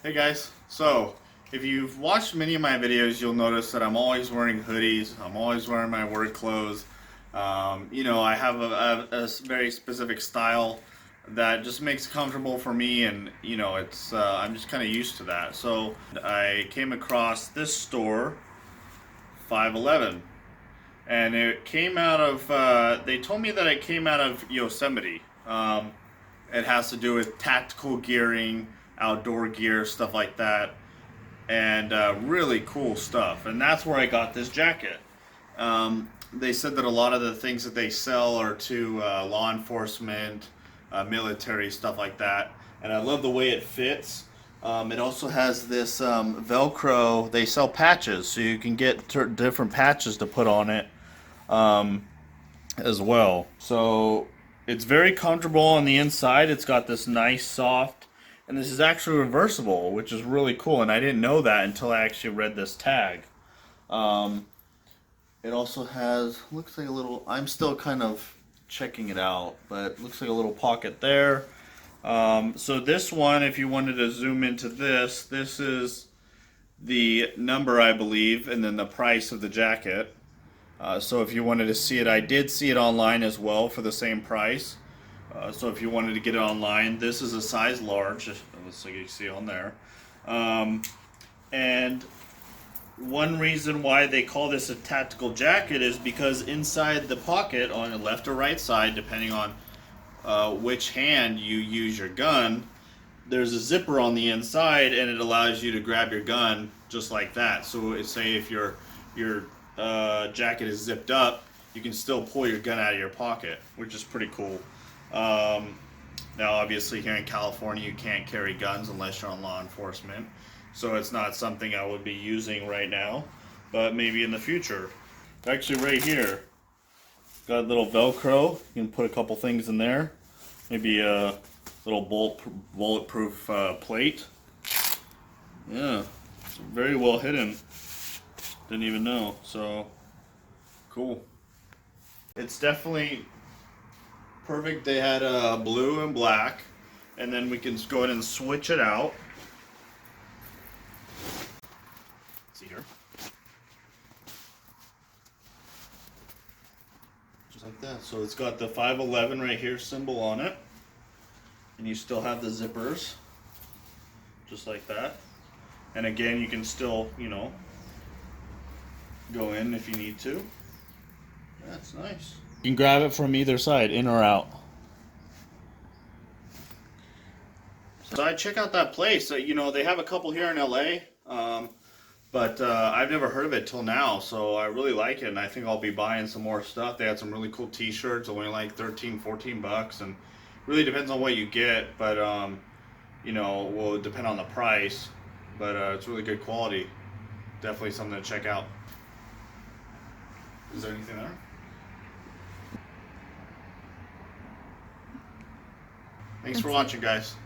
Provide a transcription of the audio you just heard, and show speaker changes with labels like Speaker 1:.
Speaker 1: Hey guys, so if you've watched many of my videos, you'll notice that I'm always wearing hoodies. I'm always wearing my work clothes. I have a very specific style that just makes it comfortable for me, and it's I'm just kind of used to that. So I came across this store, 511, and it came out of. They told me that it came out of Yosemite. It has to do with tactical gearing, outdoor gear, stuff like that, and really cool stuff. And that's where I got this jacket. They said that a lot of the things that they sell are to law enforcement, military, stuff like that. And I love the way it fits. It also has this Velcro. They sell patches, so you can get different patches to put on it as well. So it's very comfortable on the inside. It's got this nice soft, and this is actually reversible, which is really cool. And I didn't know that until I actually read this tag. It also has, looks like a little, I'm still kind of checking it out, but looks like a little pocket there. So this one, if you wanted to zoom into this is the number, I believe, and then the price of the jacket. So if you wanted to see it, I did see it online as well for the same price. So if you wanted to get it online, this is a size large, looks like you see on there. And one reason why they call this a tactical jacket is because inside the pocket on the left or right side, depending on which hand you use your gun, there's a zipper on the inside, and it allows you to grab your gun just like that. So say if your jacket is zipped up, you can still pull your gun out of your pocket, which is pretty cool. Now obviously here in California you can't carry guns unless you're on law enforcement, so it's not something I would be using right now, but maybe in the future. Actually right here, got a little Velcro. You can put a couple things in there, maybe a little bulletproof plate. Yeah, it's very well hidden. Didn't even know. So cool. It's definitely perfect. They had blue and black, and then we can go ahead and switch it out. See here, just like that. So it's got the 511 right here symbol on it, and you still have the zippers, just like that. And again, you can still, go in if you need to. That's nice. You can grab it from either side, in or out. So I check out that place. They have a couple here in LA, but I've never heard of it till now. So I really like it, and I think I'll be buying some more stuff. They had some really cool T-shirts, only like 13, 14 bucks, and really depends on what you get. But will depend on the price. But it's really good quality. Definitely something to check out. Is there anything there? Thanks for watching, guys.